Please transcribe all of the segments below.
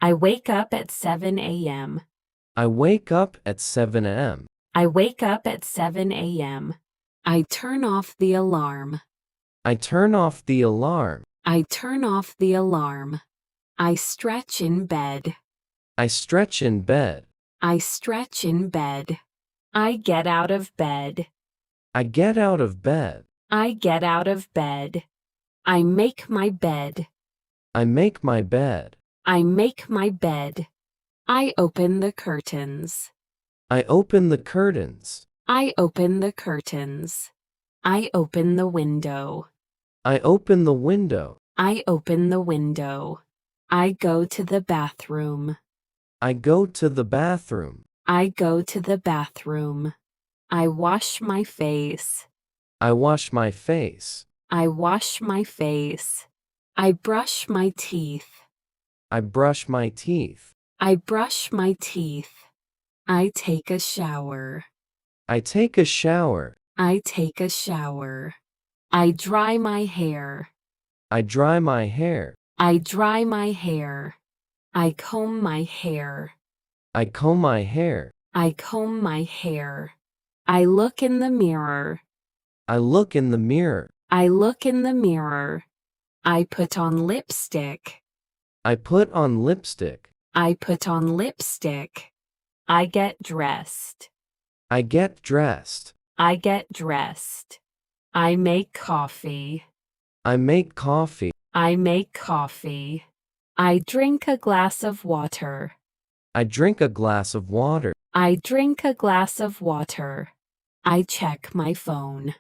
I wake up at 7 a.m. I wake up at 7 a.m. I wake up at 7 a.m. I turn off the alarm. I turn off the alarm. I turn off the alarm. I stretch in bed. I stretch in bed. I stretch in bed. I get out of bed. I get out of bed. I get out of bed. I make my bed. I make my bed. I make my bed. I open the curtains. I open the curtains. I open the curtains. I open the window. I open the window. I open the window. I go to the bathroom. I go to the bathroom. I go to the bathroom. I wash my face. I wash my face. I wash my face. I brush my teeth. I brush my teeth. I brush my teeth. I take a shower. I take a shower. I take a shower. I dry my hair. I dry my hair. I dry my hair. I comb my hair. I comb my hair. I comb my hair. I look in the mirror. I look in the mirror. I look in the mirror. I put on lipstick. I put on lipstick. I put on lipstick. I get dressed. I get dressed. I get dressed. I make coffee. I make coffee. I make coffee. I drink a glass of water. I drink a glass of water. I drink a glass of water. I check my phone.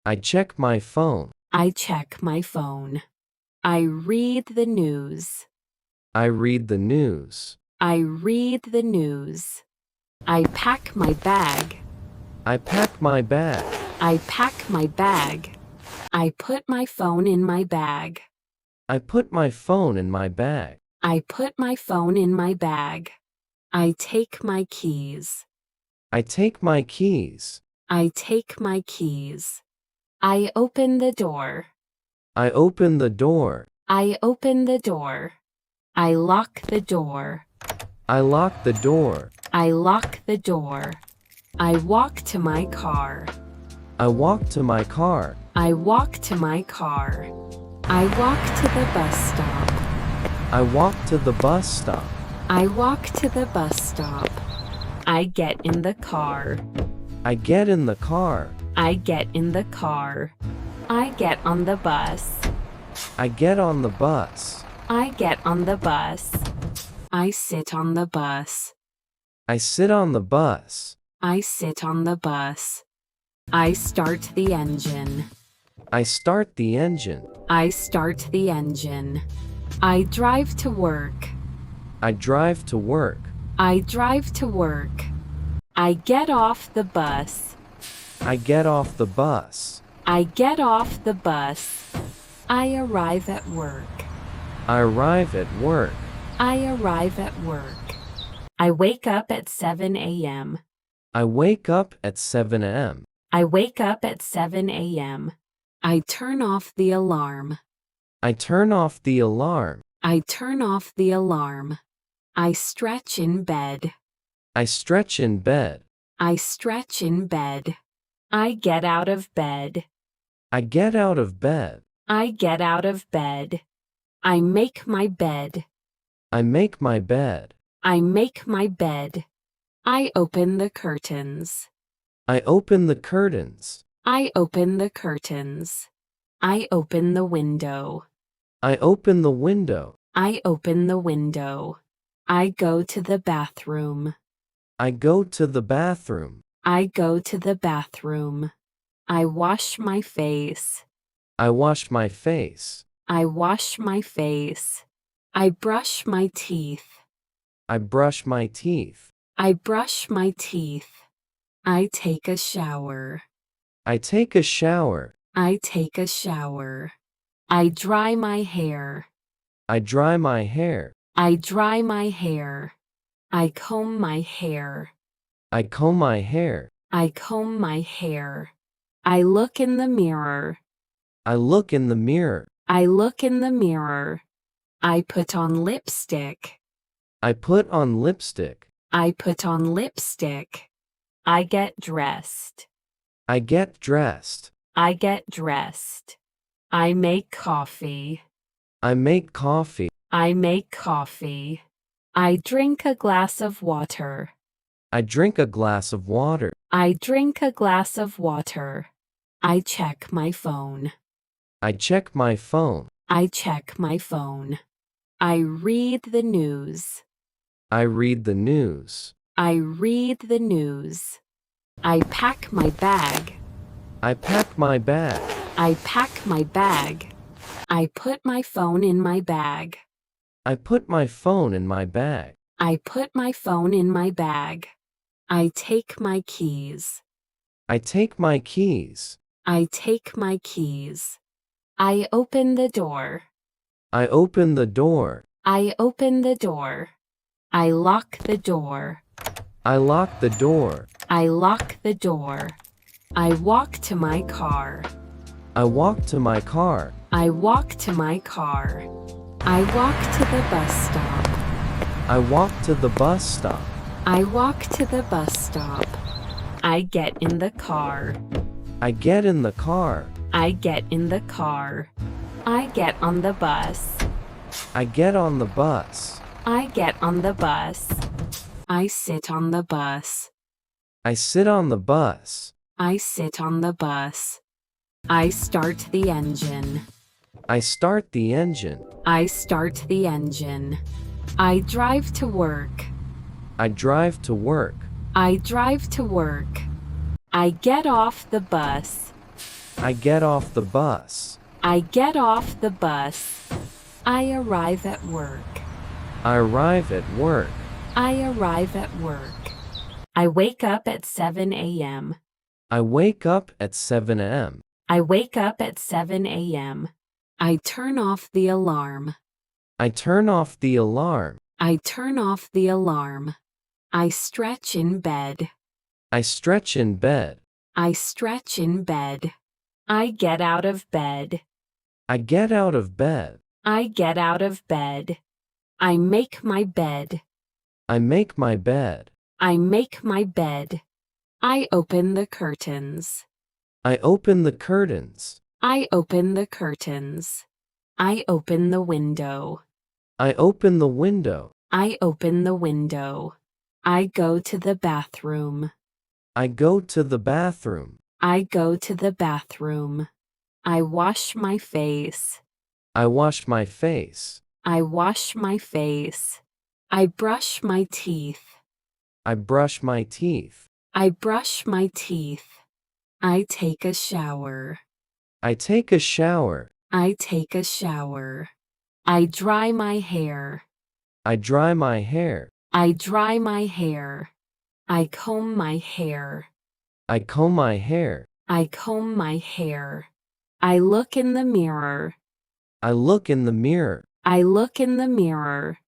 I check my phone. I check my phone. I read the news. I read the news. I read the news. I pack my bag. I pack my bag. I pack my bag. I put my phone in my bag. I put my phone in my bag. I put my phone in my bag. I take my keys. I take my keys. I take my keys. I open the door. I open the door. I open the door. I lock the door. I lock the door. I lock the door. I walk to my car. I walk to my car. I walk to my car. I walk to the bus stop. I walk to the bus stop. I walk to the bus stop. I get in the car. I get in the car. I get in the car. I get on the bus. I get on the bus. I get on the bus. I sit on the bus. I sit on the bus. I sit on the bus. I start the engine. I start the engine. I start the engine. I drive to work. I drive to work. I drive to work. I get off the bus. I get off the bus. I get off the bus. I arrive at work. I arrive at work. I arrive at work. I wake up at 7 a.m. I wake up at 7 a.m. I wake up at 7 a.m. I turn off the alarm. I turn off the alarm. I turn off the alarm. I stretch in bed. I stretch in bed. I stretch in bed. I get out of bed. I get out of bed. I get out of bed. I make my bed. I make my bed. I make my bed. I open the curtains. I open the curtains. I open the curtains. I open the window. I open the window. I open the window. I go to the bathroom. I go to the bathroom. I go to the bathroom. I wash my face. I wash my face. I wash my face. I brush my teeth. I brush my teeth. I brush my teeth. I take a shower. I take a shower. I take a shower. I dry my hair. I dry my hair. I dry my hair. I comb my hair. I comb my hair. I comb my hair. I look in the mirror. I look in the mirror. I look in the mirror. I put on lipstick. I put on lipstick. I put on lipstick. I get dressed. I get dressed. I get dressed. I make coffee. I make coffee. I make coffee. I drink a glass of water. I drink a glass of water. I drink a glass of water. I check my phone. I check my phone. I check my phone. I read the news. I read the news. I read the news. I pack my bag. I pack my bag. I pack my bag. I put my phone in my bag. I put my phone in my bag. I put my phone in my bag. I take my keys. I take my keys. I take my keys. I open the door. I open the door. I open the door. I lock the door. I lock the door. I lock the door. I walk to my car. I walk to my car. I walk to my car. I walk to the bus stop. I walk to the bus stop. I walk to the bus stop. I get in the car. I get in the car. I get in the car. I get on the bus. I get on the bus. I get on the bus. I sit on the bus. I sit on the bus. I sit on the bus. I start the engine. I start the engine. I start the engine. I drive to work. I drive to work. I drive to work. I get off the bus. I get off the bus. I get off the bus. I arrive at work. I arrive at work. I arrive at work. I wake up at 7 a.m. I wake up at 7 a.m. I wake up at 7 a.m. I turn off the alarm. I turn off the alarm. I turn off the alarm. I stretch in bed. I stretch in bed. I stretch in bed. I get out of bed. I get out of bed. I get out of bed. I make my bed. I make my bed. I make my bed. I open the curtains. I open the curtains. I open the curtains. I open the window. I open the window. I open the window. I go to the bathroom. I go to the bathroom. I go to the bathroom. I wash my face. I wash my face. I wash my face. I brush my teeth. I brush my teeth. I brush my teeth. I take a shower. I take a shower. I take a shower. I dry my hair. I dry my hair. I dry my hair. I comb my hair. I comb my hair. I comb my hair. I look in the mirror. I look in the mirror. I look in the mirror.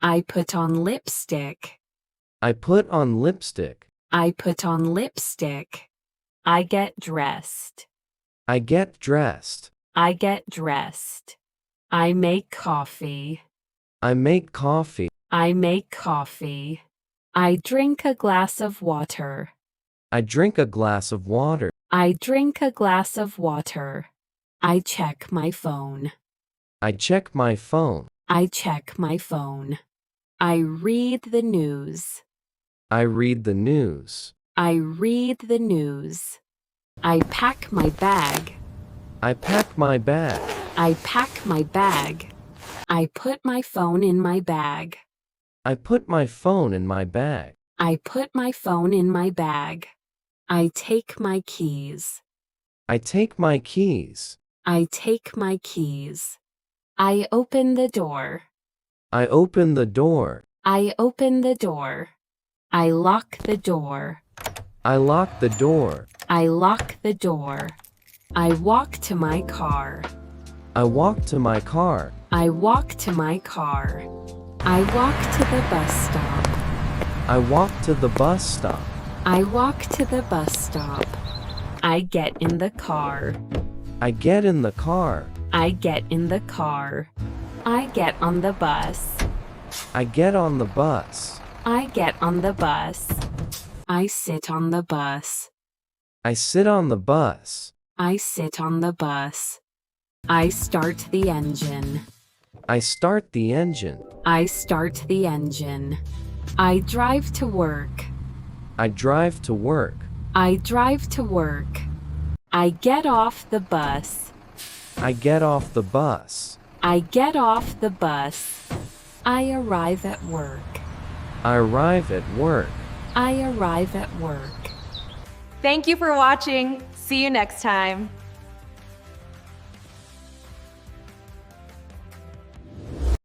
I put on lipstick. I put on lipstick. I put on lipstick. I get dressed. I get dressed. I get dressed. I make coffee. I make coffee. I make coffee. I drink a glass of water. I drink a glass of water. I drink a glass of water. I check my phone. I check my phone. I check my phone. I read the news. I read the news. I read the news. I pack my bag. I pack my bag. I pack my bag. I put my phone in my bag. I put my phone in my bag. I put my phone in my bag. I take my keys. I take my keys. I take my keys. I open the door. I open the door. I open the door. I lock the door. I lock the door. I lock the door. I walk to my car. I walk to my car. I walk to my car. I walk to the bus stop. I walk to the bus stop. I walk to the bus stop. I get in the car. I get in the car. I get in the car. I get on the bus. I get on the bus. I get on the bus. I sit on the bus. I sit on the bus. I sit on the bus. I start the engine. I start the engine. I start the engine. I drive to work. I drive to work. I drive to work. I get off the bus. I get off the bus. I get off the bus. I arrive at work. I arrive at work. I arrive at work. Thank you for watching. See you next time.